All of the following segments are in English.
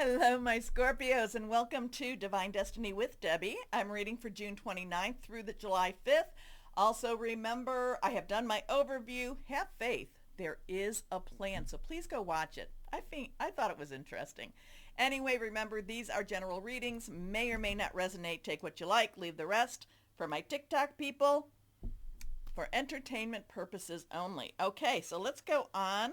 Hello, my Scorpios, and welcome to Divine Destiny with Debbie. I'm reading for June 29th through the July 5th. Also, remember, I have done my overview. Have faith. There is a plan, so please go watch it. I thought it was interesting. Anyway, remember, these are general readings. May or may not resonate. Take what you like, leave the rest. For my TikTok people, for entertainment purposes only. Okay, so let's go on.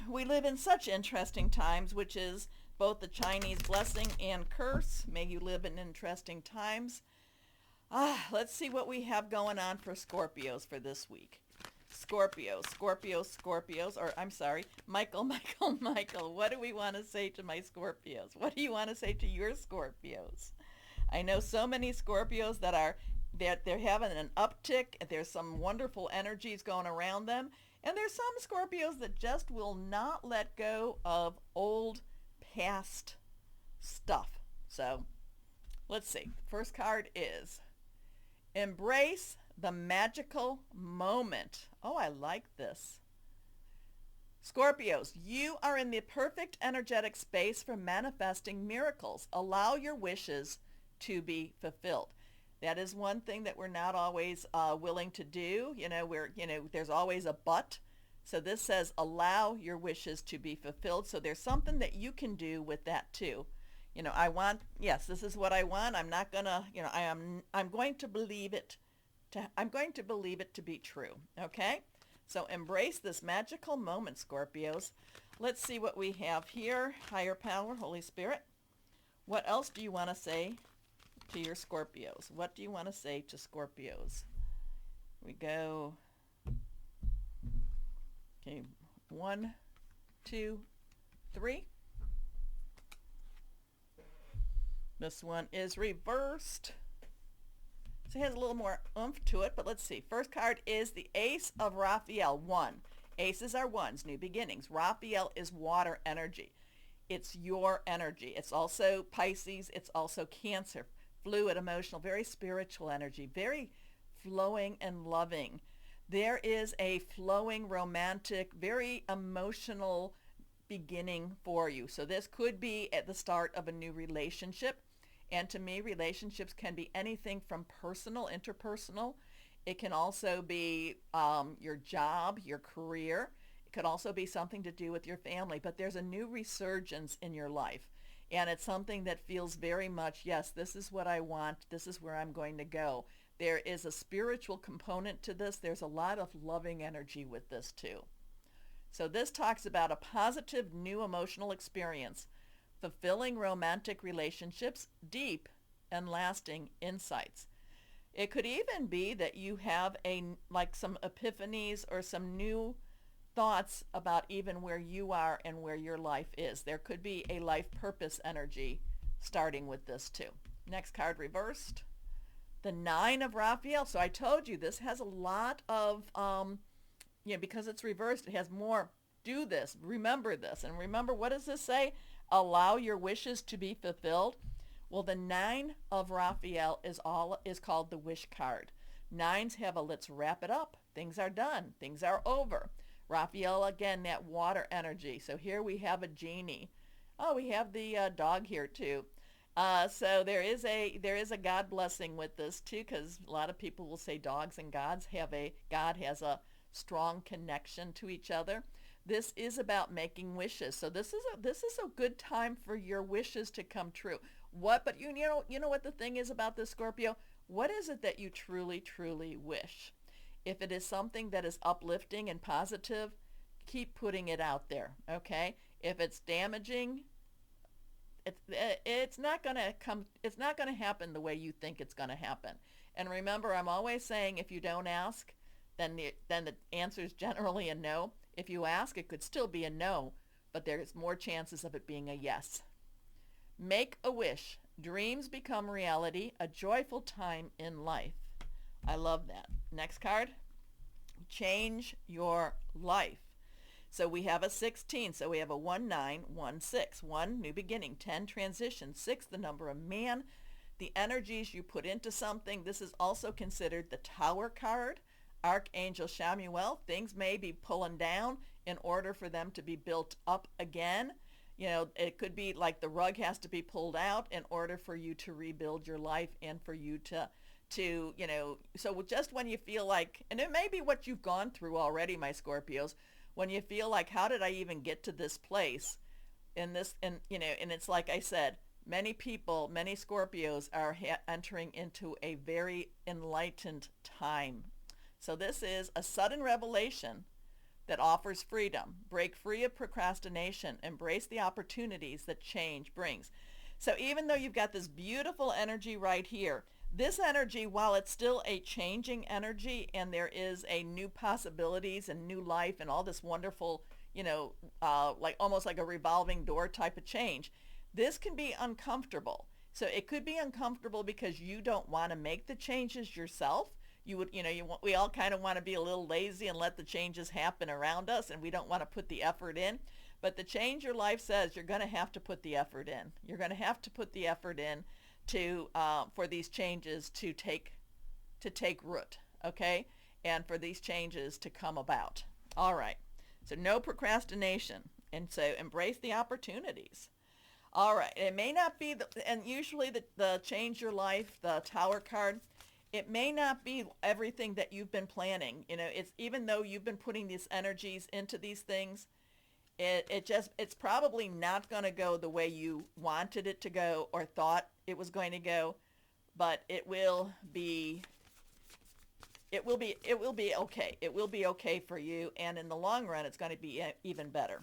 We live in such interesting times, which is both the Chinese blessing and curse. May you live in interesting times. Let's see what we have going on for Scorpios for this week. Scorpios, or I'm sorry, Michael, what do we want to say to my Scorpios? What do you want to say to your Scorpios? I know so many Scorpios that they're having an uptick. There's some wonderful energies going around them. And there's some Scorpios that just will not let go of old past stuff. So let's see. First card is Embrace the Magical Moment. Oh, I like this. Scorpios, you are in the perfect energetic space for manifesting miracles. Allow your wishes to be fulfilled. That is one thing that we're not always willing to do. There's always a but. So this says allow your wishes to be fulfilled. So there's something that you can do with that too. This is what I want. I'm not gonna, I'm going to believe it. I'm going to believe it to be true. Okay. So embrace this magical moment, Scorpios. Let's see what we have here. Higher power, Holy Spirit. What else do you want to say to your Scorpios? What do you want to say to Scorpios? We go, okay, 1, 2, 3. This one is reversed. So it has a little more oomph to it, but let's see. First card is the Ace of Raphael, 1. Aces are ones, new beginnings. Raphael is water energy. It's your energy. It's also Pisces. It's also Cancer. Fluid, emotional, very spiritual energy, very flowing and loving. There is a flowing, romantic, very emotional beginning for you. So this could be at the start of a new relationship. And to me, relationships can be anything from personal, interpersonal. It can also be your job, your career. It could also be something to do with your family. But there's a new resurgence in your life. And it's something that feels very much, yes, this is what I want. This is where I'm going to go. There is a spiritual component to this. There's a lot of loving energy with this too. So this talks about a positive new emotional experience, fulfilling romantic relationships, deep and lasting insights. It could even be that you have some epiphanies or some new thoughts about even where you are and where your life is. There could be a life purpose energy starting with this too. Next card reversed. The 9 of Raphael. So I told you this has a lot of, because it's reversed, it has more. Do this. Remember this. And remember, what does this say? Allow your wishes to be fulfilled. Well, the 9 of Raphael is called the wish card. 9s have a let's wrap it up. Things are done. Things are over. Raphael, again, that water energy. So here we have a genie. Oh, we have the dog here too. So there is a God blessing with this too, because a lot of people will say dogs and God has a strong connection to each other. This is about making wishes. So this is a good time for your wishes to come true. But you know what the thing is about this, Scorpio? What is it that you truly, truly wish? If it is something that is uplifting and positive, keep putting it out there, okay? If it's damaging, it's not going to happen the way you think it's going to happen. And remember, I'm always saying if you don't ask, then the answer is generally a no. If you ask, it could still be a no, but there's more chances of it being a yes. Make a wish. Dreams become reality, a joyful time in life. I love that. Next card. Change your life. So we have a 16. So we have a 1, 9, 1, 6. 1, new beginning. 10, transition. 6, the number of man. The energies you put into something. This is also considered the Tower card. Archangel Chamuel. Things may be pulling down in order for them to be built up again. You know, it could be like the rug has to be pulled out in order for you to rebuild your life and for you to, you know, so just when you feel like, and it may be what you've gone through already, my Scorpios, when you feel like, how did I even get to this place in this, and, you know, and it's like I said, many people, many Scorpios are entering into a very enlightened time. So this is a sudden revelation that offers freedom. Break free of procrastination. Embrace the opportunities that change brings. So even though you've got this beautiful energy right here, this energy, while it's still a changing energy and there is a new possibilities and new life and all this wonderful, you know, like almost like a revolving door type of change, this can be uncomfortable. So it could be uncomfortable because you don't want to make the changes yourself. You would, you know, we all kind of want to be a little lazy and let the changes happen around us, and we don't want to put the effort in. But the Change Your Life says you're going to have to put the effort in. You're going to have to put the effort in to for these changes to take root, okay, and for these changes to come about. All right. So no procrastination, and so embrace the opportunities. All right. It may not be and usually the Change Your Life, the Tower card, it may not be everything that you've been planning. You know, it's even though you've been putting these energies into these things, it's probably not going to go the way you wanted it to go or thought it was going to go, but it will be okay. It will be okay for you, and in the long run it's going to be even better.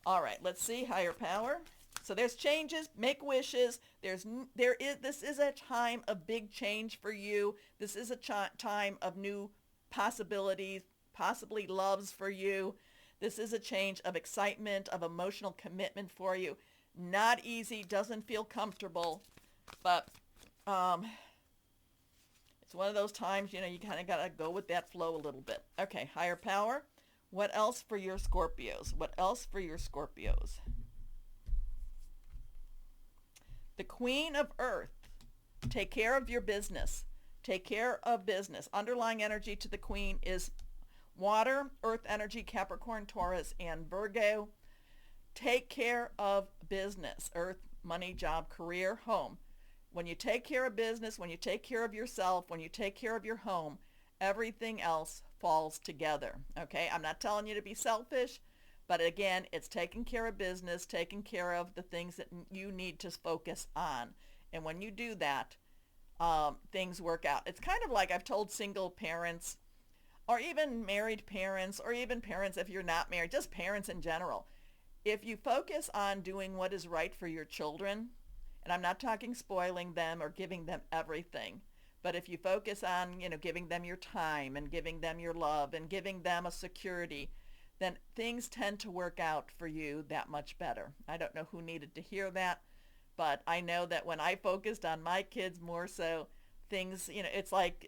All right, let's see, higher power. So there's changes, make wishes. This is a time of big change for you. This is a time of new possibilities, possibly loves for you. This is a change of excitement, of emotional commitment for you. Not easy, doesn't feel comfortable, but it's one of those times, you know, you kind of got to go with that flow a little bit. Okay, higher power. What else for your Scorpios? What else for your Scorpios? The Queen of Earth. Take care of your business. Take care of business. Underlying energy to the Queen is water, earth energy, Capricorn, Taurus, and Virgo. Take care of business. Earth, money, job, career, home. When you take care of business, when you take care of yourself, when you take care of your home, everything else falls together. Okay? I'm not telling you to be selfish. But again, it's taking care of business, taking care of the things that you need to focus on. And when you do that, things work out. It's kind of like I've told single parents, or even married parents, or even parents if you're not married, just parents in general. If you focus on doing what is right for your children, and I'm not talking spoiling them or giving them everything, but if you focus on, you know, giving them your time and giving them your love and giving them a security, then things tend to work out for you that much better. I don't know who needed to hear that, but I know that when I focused on my kids more so, things, you know, it's like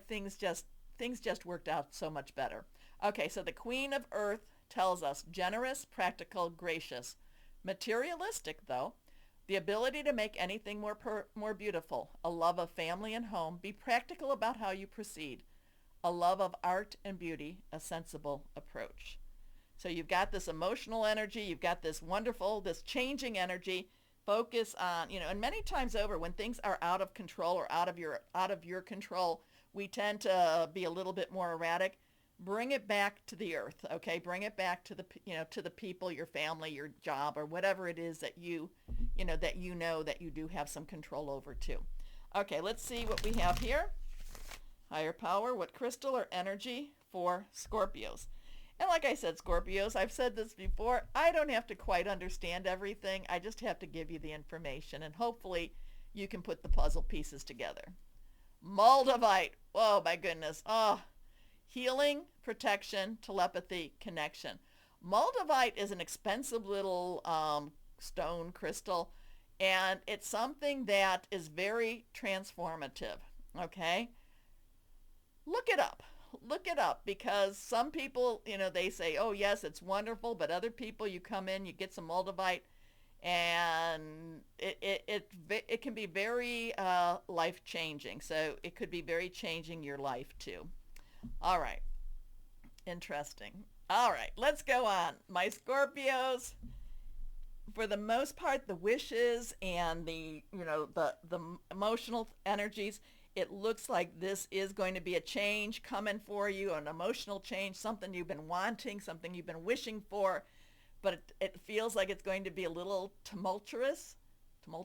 things just worked out so much better. Okay, so the Queen of Earth tells us generous, practical, gracious, materialistic though, the ability to make anything more beautiful, a love of family and home, be practical about how you proceed, a love of art and beauty, a sensible approach. So you've got this emotional energy, you've got this wonderful, this changing energy. Focus on, you know, and many times over when things are out of control or out of your control, we tend to be a little bit more erratic. Bring it back to the earth, okay? Bring it back to the, you know, to the people, your family, your job, or whatever it is that you know that you do have some control over too. Okay, let's see what we have here. Higher power, what crystal or energy for Scorpios? And like I said, Scorpios, I've said this before, I don't have to quite understand everything. I just have to give you the information, and hopefully you can put the puzzle pieces together. Moldavite. Oh, my goodness. Oh, healing, protection, telepathy, connection. Moldavite is an expensive little stone crystal, and it's something that is very transformative, okay? Look it up. Look it up, because some people, you know, they say, oh yes, it's wonderful, but other people, you come in, you get some Moldavite, and it can be very life-changing. So it could be very changing your life too. All right. Interesting. All right, let's go on. My Scorpios, for the most part, the wishes and the, the emotional energies, it looks like this is going to be a change coming for you, an emotional change, something you've been wanting, something you've been wishing for, but it feels like it's going to be a little tumultuous, but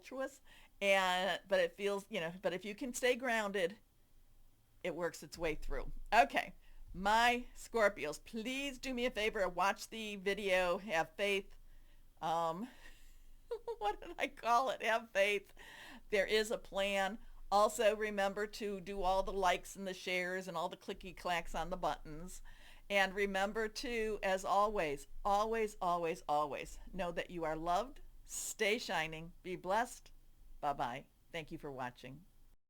it feels, but if you can stay grounded, it works its way through. Okay, my Scorpios, please do me a favor, watch the video, have faith. What did I call it? Have faith. There is a plan. Also, remember to do all the likes and the shares and all the clicky clacks on the buttons. And remember to, as always, always, always, always, know that you are loved. Stay shining. Be blessed. Bye-bye. Thank you for watching.